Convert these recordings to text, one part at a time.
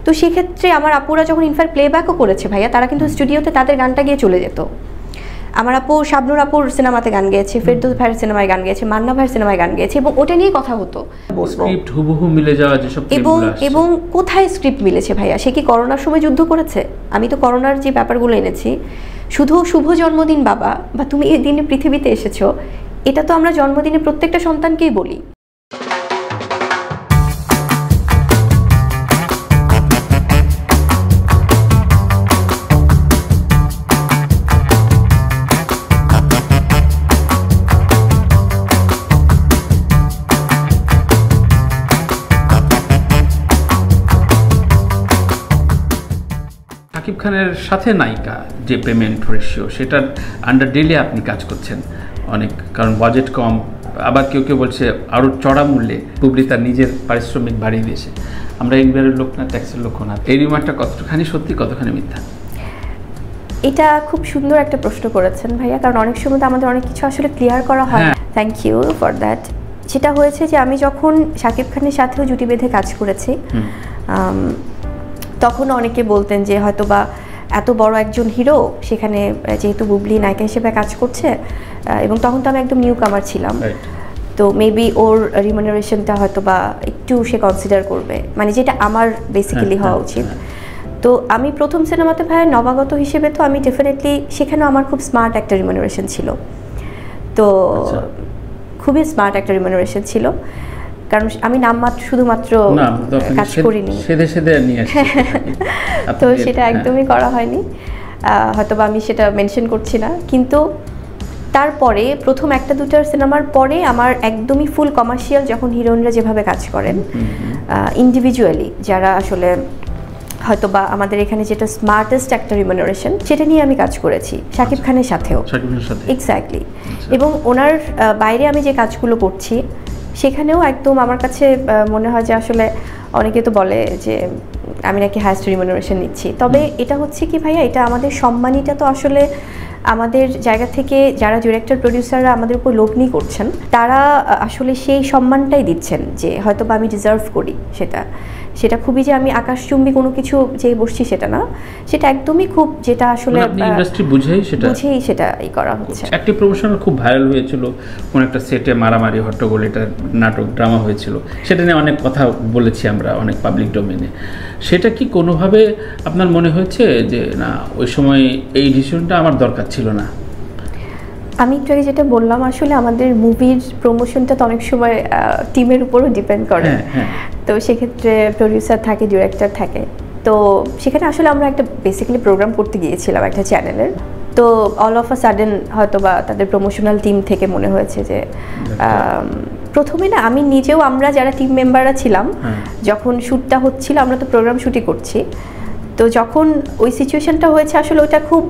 তো সেক্ষেত্রে আমার আপুরা যখন ইনফ্যাক্ট প্লেব্যাকও করেছে ভাইয়া, তারা কিন্তু স্টুডিওতে তাদের গানটা গিয়ে চলে যেত। আমার আপু শাবনুর আপুর সিনেমাতে গান গেয়েছে, ফেরদৌস ভাইয়ের সিনেমায় গান গেয়েছে, মান্না ভাইয়ের সিনেমায় গান গেয়েছে, এবং ওটা নিয়ে কথা হতো। স্ক্রিপ্ট হুবহু মিলে যাওয়া যেসব এবং কোথায় স্ক্রিপ্ট মিলেছে ভাইয়া? সে কি করোনার সময় যুদ্ধ করেছে? আমি তো করোনার যে ব্যাপারগুলো এনেছি, শুধু শুভ জন্মদিন বাবা বা তুমি এই দিনে পৃথিবীতে এসেছো, এটা তো আমরা জন্মদিনে প্রত্যেকটা সন্তানকেই বলি। শাকিব খানের সাথে নায়িকা যে পেমেন্ট রেশিও, সেটার আন্ডার ডেলে আপনি কাজ করছেন অনেক, কারণ বাজেট কম, আবার কেউ কেউ বলছে আরও চড়া মূল্যে বুবলি তার নিজের পারিশ্রমিক বাড়িয়ে দিয়েছে। আমরা ইনভারের লোক না, ট্যাক্সের লোক না। এই রিমার্কটা কতখানি সত্যি, কতখানি মিথ্যা? এটা খুব সুন্দর একটা প্রশ্ন করেছেন ভাইয়া, কারণ অনেক সময় তো আমাদের অনেক কিছু আসলে ক্লিয়ার করা হয়। Thank you for that. যেটা হয়েছে যে আমি যখন শাকিব খানের সাথেও জুটি বেঁধে কাজ করেছি, তখন অনেকে বলতেন যে হয়তো বা এত বড় একজন হিরো, সেখানে যেহেতু বুবলি নায়িকা হিসেবে কাজ করছে, এবং তখন তো আমি একদম নিউ কামার ছিলাম, তো মেবি ওর রিমুনারেশনটা হয়তো বা একটু সে কনসিডার করবে, মানে যেটা আমার বেসিক্যালি হওয়া উচিত। তো আমি প্রথম সিনেমাতে ভাইয়া নবাগত হিসেবে তো আমি ডেফিনেটলি সেখানেও আমার খুব স্মার্ট একটা রিমুনারেশন ছিল, তো খুবই স্মার্ট একটা রিমুনারেশন ছিল, কারণ আমি নামমাত্র শুধুমাত্র কাজ করিনি, তো সেটা একদমই করা হয়নি, হয়তো বা আমি সেটা মেনশন করছি না। কিন্তু তারপরে প্রথম একটা দুটার সিনেমার পরে আমার একদমই ফুল কমার্শিয়াল যখন হিরোইনরা যেভাবে কাজ করেন ইন্ডিভিজুয়ালি, যারা আসলে হয়তো বা আমাদের এখানে যেটা স্মার্টেস্ট একটা রিমুনারেশন, সেটা নিয়ে আমি কাজ করেছি শাকিব খানের সাথেও। এক্স্যাক্টলি। এবং ওনার বাইরে আমি যে কাজগুলো করছি সেখানেও একদম আমার কাছে মনে হয় যে আসলে অনেকে তো বলে যে আমি নাকি হাইয়েস্ট রিমুনারেশন নিচ্ছি, তবে এটা হচ্ছে কি ভাইয়া, এটা আমাদের সম্মানিটা তো আসলে আমাদের জায়গা থেকে যারা ডিরেক্টর প্রডিউসাররা আমাদের উপর লগ্নি করছেন, তারা আসলে সেই সম্মানটাই দিচ্ছেন যে হয়তো বা আমি ডিজার্ভ করি সেটা খুবই যে আমি আকাশচুম্বী কোনো কিছু যে বসছি সেটা না, সেটা একদমই খুব যেটা আসলে ইন্ডাস্ট্রি বুঝেই সেটা করা হচ্ছে। একটা প্রমোশনাল খুব ভাইরাল হয়েছিল, কোন একটা সেটে মারামারি হট্টগোল, এটা নাটক ড্রামা হয়েছিল, সেটা নিয়ে অনেক কথা বলেছি আমরা অনেক পাবলিক ডোমেনে। সেটা কি কোনোভাবে আপনার মনে হয়েছে যে না ওই সময় এই ডিসিশনটা আমার দরকার ছিল না? আমি একটু আগে যেটা বললাম, আসলে আমাদের মুভির প্রমোশনটা তো অনেক সময় টিমের উপরও ডিপেন্ড করে, তো সেক্ষেত্রে প্রডিউসার থাকে, ডিরেক্টর থাকে, তো সেখানে আসলে আমরা একটা বেসিক্যালি প্রোগ্রাম করতে গিয়েছিলাম একটা চ্যানেলের, তো অল অফ আ সাডেন হয়তো বা তাদের প্রমোশনাল টিম থেকে মনে হয়েছে যে প্রথমে না আমি নিজেও, আমরা যারা টিম মেম্বাররা ছিলাম যখন শ্যুটটা হচ্ছিল, আমরা তো প্রোগ্রাম শ্যুটই করছি, তো যখন ওই সিচুয়েশনটা হয়েছে আসলে ওটা খুব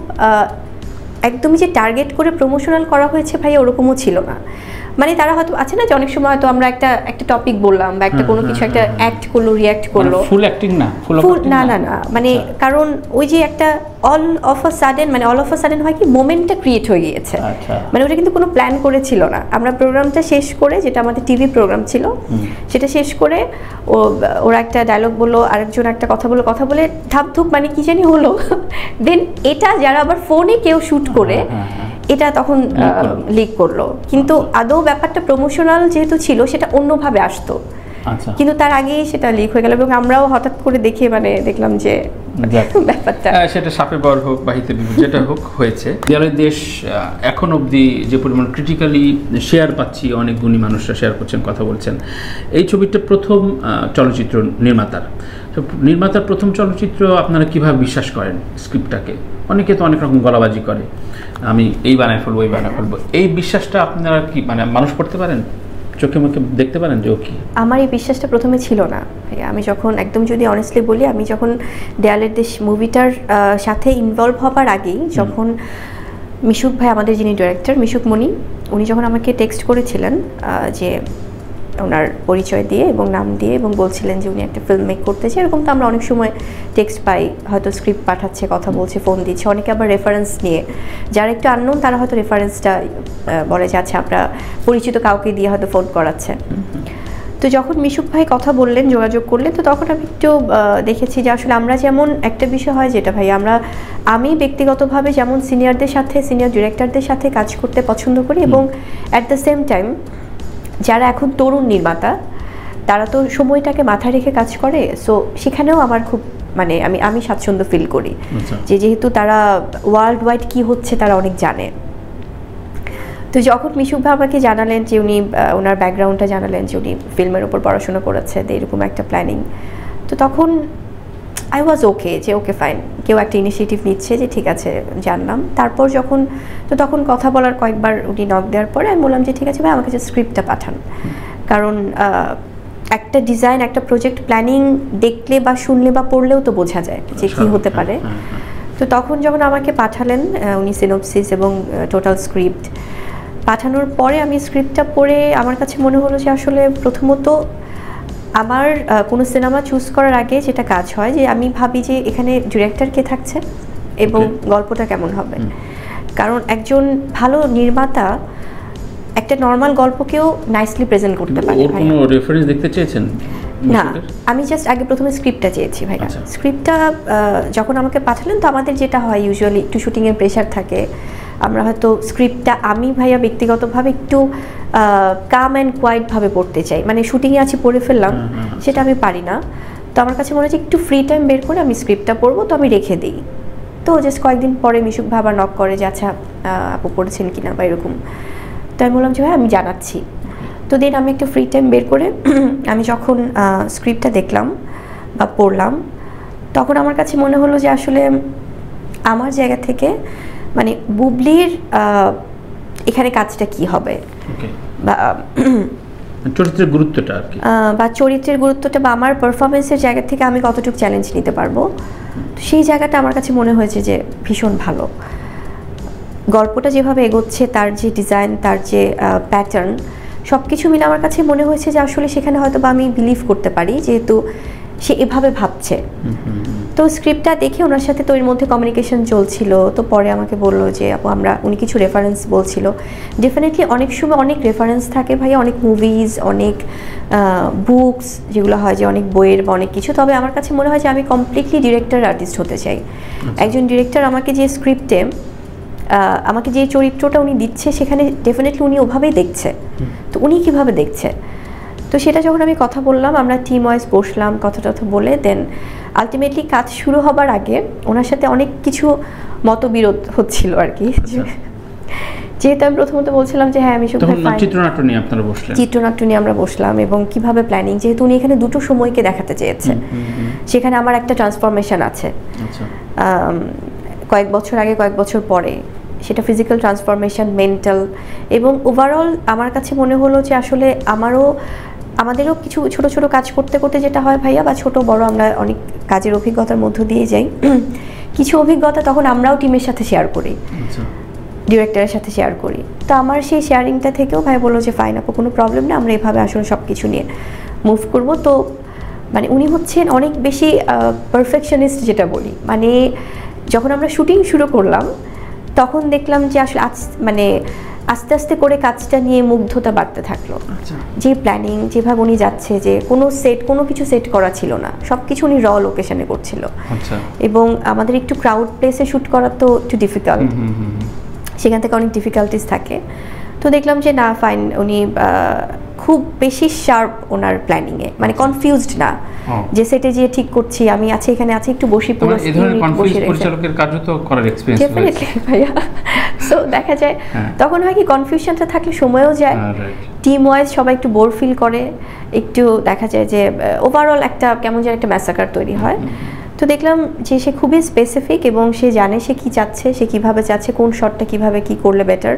একদমই যে টার্গেট করে প্রমোশনাল করা হয়েছে ভাই ওরকমও ছিল না। মানে তারা হয়তো আছে না যে অনেক সময় হয়তো আমরা একটা টপিক বললাম বা একটা কোনো কিছু একটা অ্যাক্ট করলো, রিঅ্যাক্ট করলো, ফুল অ্যাক্টিং না, না, মানে কারণ ওই যে একটা অল অফ আ সাডেন হয় কি মোমেন্টটা ক্রিয়েট হয়ে গিয়েছে, মানে ওটা কিন্তু কোনো প্ল্যান করে ছিল না। আমরা প্রোগ্রামটা শেষ করে, যেটা আমাদের টিভি প্রোগ্রাম ছিল, সেটা শেষ করে ওরা একটা ডায়লগ বললো, আরেকজন একটা কথা বলে ধাপধুপ মানে কি জানি হলো, দেন এটা যারা আবার ফোনে কেউ শ্যুট করে এটা তখন লিক করলো, কিন্তু আদৌ ব্যাপারটা প্রমোশনাল যেহেতু ছিল সেটা অন্যভাবে আসতো, কিন্তু তার আগেই সেটা লিক হয়ে গেল, এবং আমরাও হঠাৎ করে দেখে মানে দেখলাম যে ব্যাপারটা সেটা সাপে বর হোক বা হিতে বিপরীত যেটা হোক হয়েছে। দেয়ালের দেশ এখন অবধি যে পরিমাণ ক্রিটিক্যালি শেয়ার পাচ্ছি, অনেক গুণী মানুষরা শেয়ার করছেন, কথা বলছেন, এই ছবিটা প্রথম চলচ্চিত্র নির্মাতার প্রথম চলচ্চিত্র, আপনারা কিভাবে বিশ্বাস করেন স্ক্রিপ্টটাকে? অনেকে তো অনেক রকম গলাবাজি করে, আমি এই বানায় ফেলবো, এই বানায় ফেলবো, এই বিশ্বাসটা আপনারা কি মানে মানুষ করতে পারেন, চোখে মুখে দেখতে পারেন যে ও কি? আমার এই বিশ্বাসটা প্রথমে ছিল না। আমি যখন একদম যদি অনেস্টলি বলি, আমি যখন দেয়ালের দেশ মুভিটার সাথে ইনভলভ হবার আগেই, যখন মিশুক ভাই আমাদের যিনি ডিরেক্টর, মিশুক মনি, উনি যখন আমাকে টেক্সট করেছিলেন যে ওনার পরিচয় দিয়ে এবং নাম দিয়ে এবং বলছিলেন যে উনি একটা ফিল্ম মেক করতেছে, এরকম তো আমরা অনেক সময় টেক্সট পাই, হয়তো স্ক্রিপ্ট পাঠাচ্ছে, কথা বলছে, ফোন দিচ্ছে, অনেকে আবার রেফারেন্স নিয়ে, যারা একটু আননোন তারা হয়তো রেফারেন্সটা বলে যে আচ্ছা আমরা পরিচিত কাউকে দিয়ে হয়তো ফোন করাচ্ছে। তো যখন মিশুক ভাই কথা বললেন, যোগাযোগ করলেন, তো তখন আমি একটু দেখেছি যে আসলে আমরা যেমন একটা বিষয় হয় যেটা ভাই আমি ব্যক্তিগতভাবে যেমন সিনিয়রদের সাথে, সিনিয়র ডিরেক্টরদের সাথে কাজ করতে পছন্দ করি, এবং অ্যাট দ্য সেম টাইম যারা এখন তরুণ নির্মাতা তারা তো সময়টাকে মাথায় রেখে কাজ করে, সো সেখানেও আমার খুব মানে আমি স্বাচ্ছন্দ্য ফিল করি যে যেহেতু তারা ওয়ার্ল্ড ওয়াইড কী হচ্ছে তারা অনেক জানে। তো যখন মিশুক ভাই আমাকে জানালেন যে উনি ওনার ব্যাকগ্রাউন্ডটা জানালেন যে উনি ফিল্মের উপর পড়াশোনা করেছে, এরকম একটা প্ল্যানিং, তো তখন আই ওয়াজ ওকে যে ওকে ফাইন, কেউ একটা ইনিশিয়েটিভ নিচ্ছে যে ঠিক আছে জানলাম। তারপর তখন কথা বলার কয়েকবার উনি নক দেওয়ার পরে আমি বললাম যে ঠিক আছে ভাই আমাকে যে স্ক্রিপ্টটা পাঠান, কারণ একটা ডিজাইন, একটা প্রজেক্ট প্ল্যানিং দেখলে বা শুনলে বা পড়লেও তো বোঝা যায় যে কী হতে পারে। তো তখন যখন আমাকে পাঠালেন উনি সিনোপসিস এবং টোটাল স্ক্রিপ্ট পাঠানোর পরে আমি স্ক্রিপ্টটা পড়ে আমার কাছে মনে হলো যে আসলে প্রথমত আমার কোনো সিনেমা চুজ করার আগে যেটা কাজ হয় যে আমি ভাবি যে এখানে ডিরেক্টর কে থাকছে এবং গল্পটা কেমন হবে, কারণ একজন ভালো নির্মাতা একটা নর্মাল গল্পকেও নাইসলি প্রেজেন্ট করতে পারে। কোনো রেফারেন্স দেখতে চেয়েছেন? না, আমি জাস্ট আগে প্রথমে স্ক্রিপ্টটা চেয়েছি ভাইয়া। স্ক্রিপ্টটা যখন আমাকে পাঠালেন তো আমাদের যেটা হয় ইউজুয়ালি একটু শুটিংয়ের প্রেশার থাকে, আমরা হয়তো স্ক্রিপ্টটা আমি ভাইয়া ব্যক্তিগতভাবে একটু কাম অ্যান্ড কোয়াইটভাবে পড়তে চাই, মানে শুটিংয়ে আছি পড়ে ফেললাম সেটা আমি পারি না। তো আমার কাছে মনে হচ্ছে একটু ফ্রি টাইম বের করে আমি স্ক্রিপ্টটা পড়বো, তো আমি রেখে দিই। তো জাস্ট কয়েকদিন পরে মিশুক ভাই আবার নক করে যে আচ্ছা আপু পড়েছেন কিনা বা এরকম, তো আমি বললাম যে ভাই আমি জানাচ্ছি। তো দেন আমি একটু ফ্রি টাইম বের করে আমি যখন স্ক্রিপ্টটা দেখলাম বা পড়লাম তখন আমার কাছে মনে হলো যে আসলে আমার জায়গা থেকে মানে বুবলির এখানে কাজটা কি হবে বা চরিত্রের গুরুত্বটা আর কি, বা চরিত্রের গুরুত্বটা বা আমার পারফরমেন্সের জায়গা থেকে আমি কতটুকু চ্যালেঞ্জ নিতে পারবো, সেই জায়গাটা আমার কাছে মনে হয়েছে যে ভীষণ ভালো। গল্পটা যেভাবে এগোচ্ছে, তার যে ডিজাইন, তার যে প্যাটার্ন, সব কিছু মিলে আমার কাছে মনে হয়েছে যে আসলে সেখানে হয়তো বা আমি বিলিভ করতে পারি যেহেতু সে এভাবে ভাবছে। তো স্ক্রিপ্টটা দেখে ওনার সাথে তো এর মধ্যে কমিউনিকেশন চলছিল, তো পরে আমাকে বললো যে আপু উনি কিছু রেফারেন্স বলছিল। ডেফিনেটলি অনেক সময় অনেক রেফারেন্স থাকে ভাই, অনেক মুভিজ, অনেক বুকস যেগুলো হয় যে অনেক বইয়ের বা অনেক কিছু, তবে আমার কাছে মনে হয় যে আমি কমপ্লিটলি ডিরেক্টর আর্টিস্ট হতে চাই। একজন ডিরেক্টর আমাকে যে স্ক্রিপ্টে আমাকে যে চরিত্রটা উনি দিচ্ছে সেখানে ডেফিনেটলি উনি ওভাবেই দেখছে, তো উনি কীভাবে দেখছে, তো সেটা যখন আমি কথা বললাম, আমরা টিম ওয়াইজ বসলাম, কথা বলে দেন আলটিমেটলি কাজ শুরু হবার আগে ওনার সাথে অনেক কিছু মতবিরোধ হচ্ছিল আর কি। যেহেতু আমি প্রথমত বলছিলাম যে হ্যাঁ আমি চিত্রনাট্য নিয়ে আপনারা বসলেন, চিত্রনাট্য নিয়ে আমরা বসলাম এবং কিভাবে প্ল্যানিং, যেহেতু উনি এখানে দুটো সময়কে দেখাতে চেয়েছে, সেখানে আমার একটা ট্রান্সফরমেশন আছে কয়েক বছর আগে কয়েক বছর পরে, সেটা ফিজিক্যাল ট্রান্সফরমেশন, মেন্টাল, এবং ওভারঅল আমার কাছে মনে হলো যে আসলে আমাদেরও কিছু ছোট ছোট কাজ করতে করতে যেটা হয় ভাইয়া, বা ছোট বড় আমরা অনেক কাজের অভিজ্ঞতার মধ্য দিয়ে যাই, কিছু অভিজ্ঞতা তখন আমরাও টিমের সাথে শেয়ার করি, ডিরেক্টরের সাথে শেয়ার করি। তো আমার সেই শেয়ারিংটা থেকেও ভাই বললো যে ফাইন আপু কোনো প্রবলেম না, আমরা এভাবে আসলে সব কিছু নিয়ে মুভ করবো। তো মানে উনি হচ্ছেন অনেক বেশি পারফেকশনিস্ট যেটা বলি, মানে যখন আমরা শুটিং শুরু করলাম তখন দেখলাম যে আসলে মানে আস্তে আস্তে করে কাজটা নিয়ে মুগ্ধতা বাড়তে থাকলো। যে প্ল্যানিং, যেভাবে উনি যাচ্ছে, যে কোনো কিছু সেট করা ছিল না, সব কিছু উনি র লোকেশনে করছিল, এবং আমাদের একটু ক্রাউড প্লেসে শ্যুট করা তো একটু ডিফিকাল্ট, সেখান থেকে অনেক ডিফিকাল্টিস থাকে। তো দেখলাম যে না ফাইন, উনি খুব বেশি শার্প ওনার প্ল্যানিংয়ে, মানে কনফিউজড না যে সেটে যে ঠিক করছি আমি আছি এখানে আছি একটু বসি পুরো এই ধরনের কনফিউজ পরিচালকের কাজও তো করার এক্সপেরিয়েন্স হয়েছে ডেফিনেটলি ভাইয়া। সো দেখা যায় তখন হয় কি কনফিউশনটা থাকলে সময়ও যায়, টিম ওয়াইজ সবাই একটু বোর ফিল করে, একটু দেখা যায় যে ওভারঅল একটা কেমন যেন একটা ম্যাসাকার তৈরি হয়। তো দেখলাম যে সে খুবই স্পেসিফিক এবং সে জানে সে কি চাচ্ছে, সে কিভাবে চাচ্ছে, কোন শটটা কিভাবে কি করলে বেটার।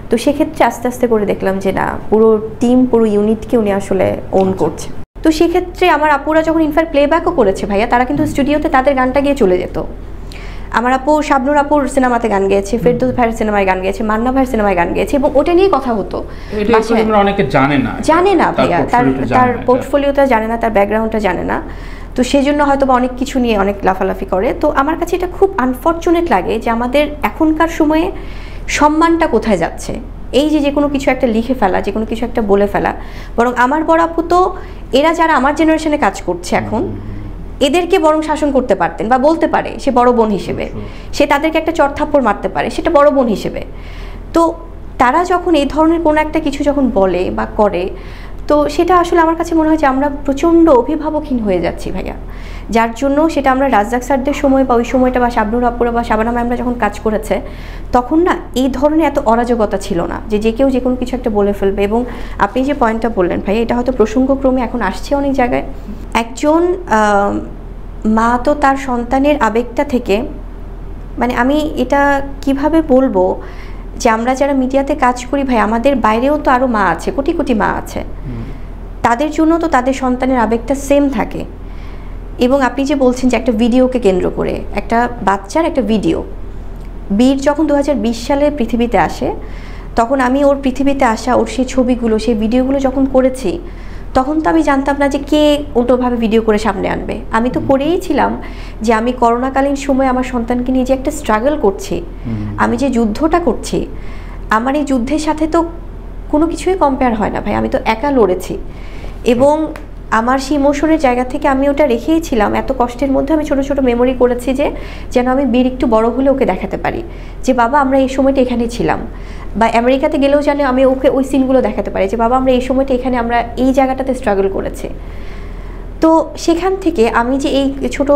তো সেক্ষেত্রে আস্তে আস্তে করে দেখলাম যে না, পুরো টিম, পুরো ইউনিটকে উনি আসলে ওন করছে। তো সেক্ষেত্রে আমার আপুরা যখন ইনফ্যাক্ট প্লেব্যাকও করেছে ভাইয়া, তারা কিন্তু স্টুডিওতে তাদের গানটা গিয়ে চলে যেত। আমার আপু শাবনুর আপুর সিনেমাতে গান গেয়েছে, ফেরদৌস ভাইয়ের সিনেমায় গান গেয়েছে, মান্না ভাইয়ের সিনেমায় গান গেয়েছে, এবং ওটা নিয়ে কথা হতো। অনেকে জানে না ভাইয়া, তার পোর্টফোলিওটা জানে না, তার ব্যাকগ্রাউন্ডটা জানে না, তো সেই জন্য হয়তো বা অনেক কিছু নিয়ে অনেক লাফালাফি করে। তো আমার কাছে এটা খুব আনফর্চুনেট লাগে যে আমাদের এখনকার সময়ে সম্মানটা কোথায় যাচ্ছে, এই যে কোনো কিছু একটা লিখে ফেলা, যে কোনো কিছু একটা বলে ফেলা, বরং আমার বড় আপু তো এরা যারা আমার জেনারেশনে কাজ করছে এখন, এদেরকে বরং শাসন করতে পারতেন বা বলতে পারে সে বড় বোন হিসেবে, সে তাদেরকে একটা চড়থাপ্পড় মারতে পারে সেটা বড় বোন হিসেবে। তো তারা যখন এই ধরনের কোনো একটা কিছু যখন বলে বা করে, তো সেটা আসলে আমার কাছে মনে হয় যে আমরা প্রচণ্ড অভিভাবকহীন হয়ে যাচ্ছি ভাইয়া, যার জন্য সেটা আমরা রাজ্জাক স্যারদের সময় বা ওই সময়টা বা শাবনুর আপুরা বা শাবানা ম্যামরা যখন কাজ করেছে তখন না এই ধরনের এত অরাজকতা ছিল না যে যে কেউ যে কোনো কিছু একটা বলে ফেলবে। এবং আপনি যে পয়েন্টটা বললেন ভাইয়া, এটা হয়তো প্রসঙ্গক্রমে এখন আসছে অনেক জায়গায়। একজন মা তো তার সন্তানের আবেগটা থেকে, মানে আমি এটা কিভাবে বলবো যে আমরা যারা মিডিয়াতে কাজ করি ভাই, আমাদের বাইরেও তো আরও মা আছে, কোটি কোটি মা আছে, তাদের জন্য তো তাদের সন্তানের আবেগটা সেম থাকে। এবং আপনি যে বলছেন যে একটা ভিডিওকে কেন্দ্র করে, একটা বাচ্চার একটা ভিডিও, বীর যখন 2020 সালে পৃথিবীতে আসে, তখন আমি ওর পৃথিবীতে আসা, ওর সেই ছবিগুলো, সেই ভিডিওগুলো যখন করেছি, তখন তো আমি জানতাম না যে কে উল্টোভাবে ভিডিও করে সামনে আনবে। আমি তো করেই ছিলাম যে আমি করোনাকালীন সময় আমার সন্তানকে নিয়ে যে একটা স্ট্রাগল করছি, আমি যে যুদ্ধটা করছি, আমার এই যুদ্ধের সাথে তো কোনো কিছুই কম্পেয়ার হয় না ভাই। আমি তো একা লড়েছি এবং আমার সেই ইমোশনের জায়গা থেকে আমি ওটা রেখেইছিলাম। এত কষ্টের মধ্যে আমি ছোট ছোট মেমোরি করেছি যে যেন আমি বীর একটু বড় হলে ওকে দেখাতে পারি যে বাবা আমরা এই সময়টা এখানে ছিলাম, বা আমেরিকাতে গেলেও যেন আমি ওকে ওই সিনগুলো দেখাতে পারি যে বাবা আমরা এই সময়টা এখানে আমরা এই জায়গাটাতে স্ট্রাগল করেছি। তো সেখান থেকে আমি যে এই ছোট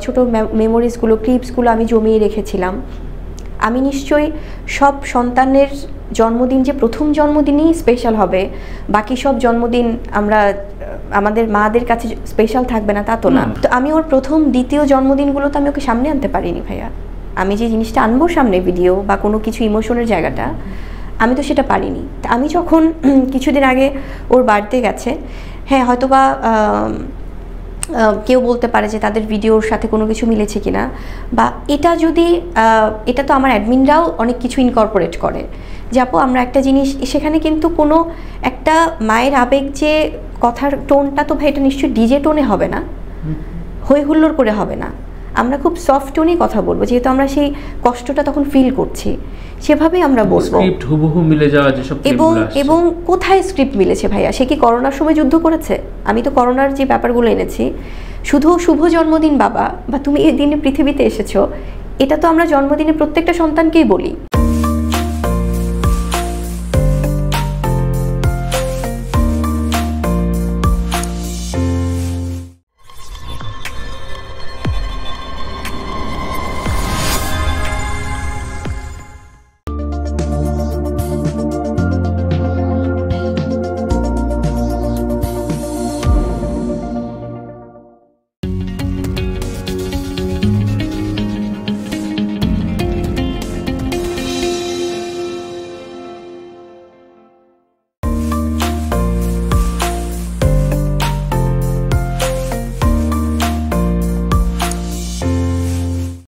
ছোট মেমোরিজগুলো, ক্লিপসগুলো আমি জমিয়ে রেখেছিলাম। আমি নিশ্চয়ই সব সন্তানের জন্মদিন যে প্রথম জন্মদিনই স্পেশাল হবে, বাকি সব জন্মদিন আমরা আমাদের মাদের কাছে স্পেশাল থাকবে না তা তো না। তো আমি ওর প্রথম দ্বিতীয় জন্মদিনগুলো তো আমি ওকে সামনে আনতে পারিনি ভাইয়া। আমি যে জিনিসটা আনবো সামনে, ভিডিও বা কোনো কিছু ইমোশনের জায়গাটা, আমি তো সেটা পারিনি। আমি যখন কিছুদিন আগে ওর বার্থডে গেছে, হ্যাঁ হয়তো বা কেউ বলতে পারে যে তাদের ভিডিওর সাথে কোনো কিছু মিলেছে কিনা, বা এটা যদি এটা তো আমার অ্যাডমিনরাও অনেক কিছু ইনকর্পোরেট করে যে আপু আমরা একটা জিনিস, সেখানে কিন্তু কোনো একটা মায়ের আবেগ যে কথার টোনটা তো ভাই এটা নিশ্চয়ই ডিজে টোনে হবে না, হই হুল্লোড় করে হবে না, আমরা খুব সফট টোনেই কথা বলবো, যেহেতু আমরা সেই কষ্টটা তখন ফিল করছি সেভাবেই আমরা বলবো। স্ক্রিপ্ট হুবহু মিলে যাওয়া যেসব ক্লিপগুলো আসছে, এবং কোথায় স্ক্রিপ্ট মিলেছে ভাইয়া? সে কি করোনার সময় যুদ্ধ করেছে? আমি তো করোনার যে ব্যাপারগুলো এনেছি, শুধু শুভ জন্মদিন বাবা বা তুমি এই দিনে পৃথিবীতে এসেছো, এটা তো আমরা জন্মদিনে প্রত্যেকটা সন্তানকেই বলি।